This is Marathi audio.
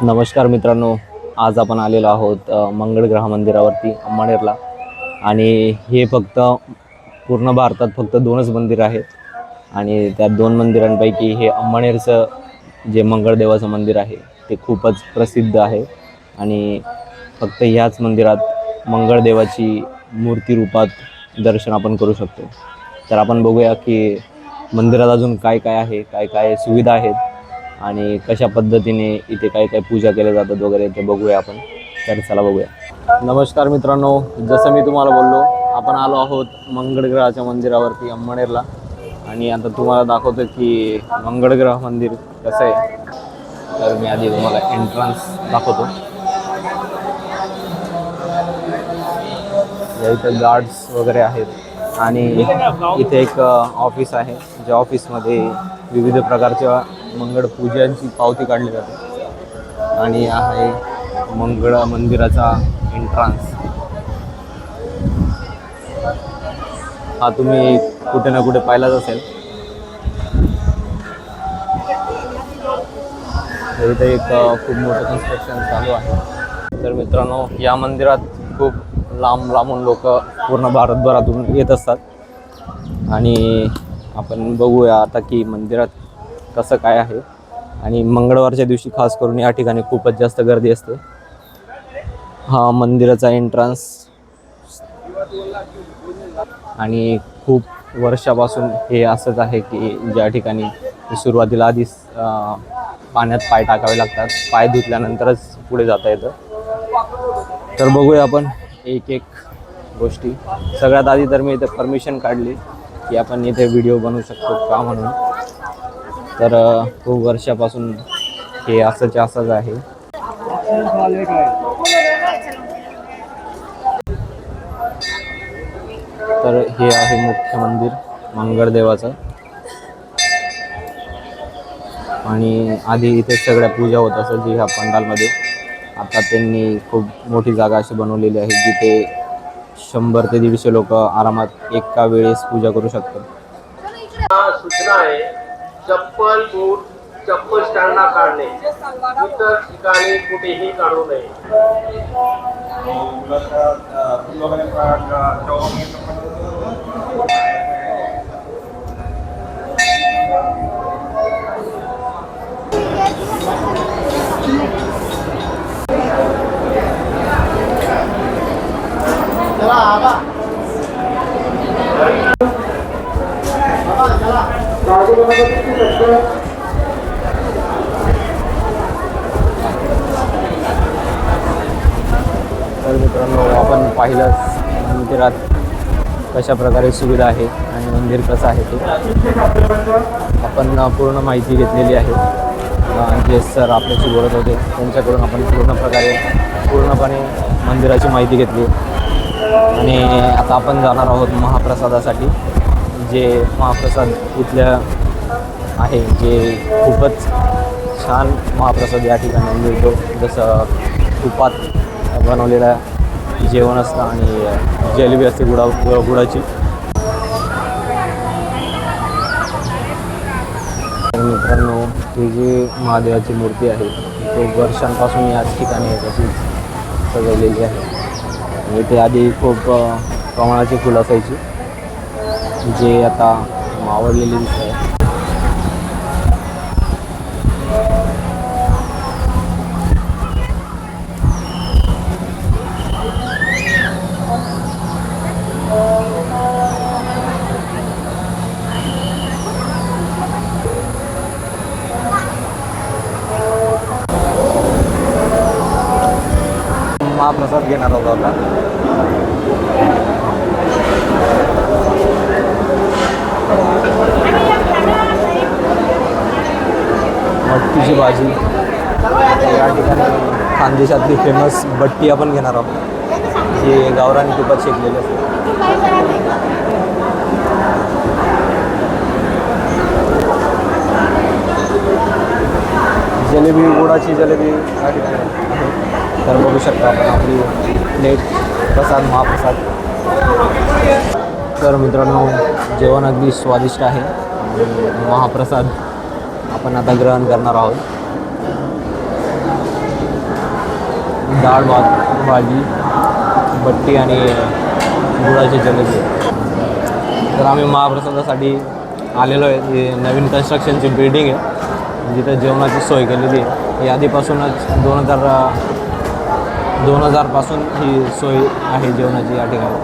नमस्कार मित्रांनो, आज आपण आलेलो आहोत मंगळ ग्रह मंदिरावरती अंमळनेरला. आणि हे फक्त पूर्ण भारतात फक्त दोनच मंदिर आहेत आणि त्या दोन मंदिरांपैकी हे अंमळनेरचं जे मंगळदेवाचं मंदिर आहे ते खूपच प्रसिद्ध आहे. आणि फक्त ह्याच मंदिरात मंगळदेवाची मूर्ती रूपात दर्शन आपण करू शकतो. तर आपण बघूया की मंदिरात अजून काय काय आहे, काय काय सुविधा आहेत आणि कशा पद्धतीने इथे काय काय पूजा केल्या जातात वगैरे ते बघूया आपण. तर चला बघूया. नमस्कार मित्रांनो, जसं मी तुम्हाला बोललो, आपण आलो आहोत मंगळ ग्रहाच्या मंदिरावरती अंमळनेरला. आणि आता तुम्हाला दाखवतो की मंगळ ग्रह मंदिर कसं आहे. तर मी आधी तुम्हाला एंट्रन्स दाखवतो. इथे गार्ड्स वगैरे आहेत आणि इथे एक ऑफिस आहे, ज्या ऑफिसमध्ये विविध प्रकारच्या मंगळ पूजांची पावती काढली जाते. आणि आहे मंगळ मंदिराचा एंट्रन्स. हा तुम्ही कुठे ना कुठे पाहिलाच असेल. इथे एक खूप मोठं कन्स्ट्रक्शन चालू आहे. तर मित्रांनो, या मंदिरात खूप लांब लांबून लोक पूर्ण भारतभरातून येत असतात. आणि आपण बघूया आता की मंदिरात कसं काय आहे. आणि मंगळवारच्या दिवशी खास करून या ठिकाणी खूपच जास्त गर्दी असते. हा मंदिराचा एंट्रन्स. आणि खूप वर्षापासून हे असंच आहे की ज्या ठिकाणी सुरुवातीला आधीच पाण्यात पाय टाकावे लागतात. पाय धुतल्यानंतरच पुढे जाता येतं. तर बघूया आपण एक एक गोष्टी. सगळ्यात आधी तर मी इथं परमिशन काढली की आपण इथे व्हिडिओ बनवू शकतो का म्हणून. तर खूप वर्षापासून हे असंच आहे. तर हे आहे मुख्य मंदिर मंगळदेवाचं. आणि आधी इथे सगळ्या पूजा होत असायची ह्या पंडालमध्ये. आता त्यांनी खूप मोठी जागा अशी बनवलेली आहे जिथे 100 ते 150 लोक आरामात एका वेळेस पूजा करू शकतात. सूचना आहे, चप्पल बूट चप्पल स्टँडला काढणे, इतर ठिकाणी कुठेही काढू नये. तर मित्रांनो, आपण पाहिलंच मंदिरात कशा प्रकारे सुविधा आहे आणि मंदिर कसं आहे ते आपण पूर्ण माहिती घेतलेली आहे. जे सर आपल्याशी बोलत होते त्यांच्याकडून आपण पूर्णपणे मंदिराची माहिती घेतली. आणि आता आपण जाणार आहोत महाप्रसादासाठी. जे महाप्रसाद इथल्या आहे, जे खूपच छान महाप्रसाद या ठिकाणी मिळतो. जसं तुपात बनवलेलं जेवण असतं आणि जिलेबी असते गुळाची. तर मित्रांनो, ही जी महादेवाची मूर्ती आहे ती वर्षांपासून याच ठिकाणी आहे तशीच सजवलेली आहे. आणि इथे आधी खूप प्रमाणाची फुलं असायची जे आता मावळलेली दिसत आहे. महाप्रसाद घेणार होता आता. मटकीची भाजी या ठिकाणी खानदेशातली फेमस बट्टी आपण घेणार आहोत, जी गावरान तुपात शेकलेली असते. जिलेबी, गुळाची जिलेबी या ठिकाणी आहे. तर बघू शकता आपण आपली प्लेट प्रसाद महाप्रसाद. तर मित्रांनो, जेवण अगदी स्वादिष्ट आहे. महाप्रसाद आपण आता ग्रहण करणार आहोत. डाळ भात भाजी बट्टी आणि गुळाची जलेबी. तर आम्ही महाप्रसादासाठी आलेलो आहे. ही नवीन कन्स्ट्रक्शनची बिल्डिंग आहे जिथे जेवणाची सोय केलेली आहे. ही आधीपासूनच 2000 पासून ही सोय आहे जेवणाची या ठिकाणी.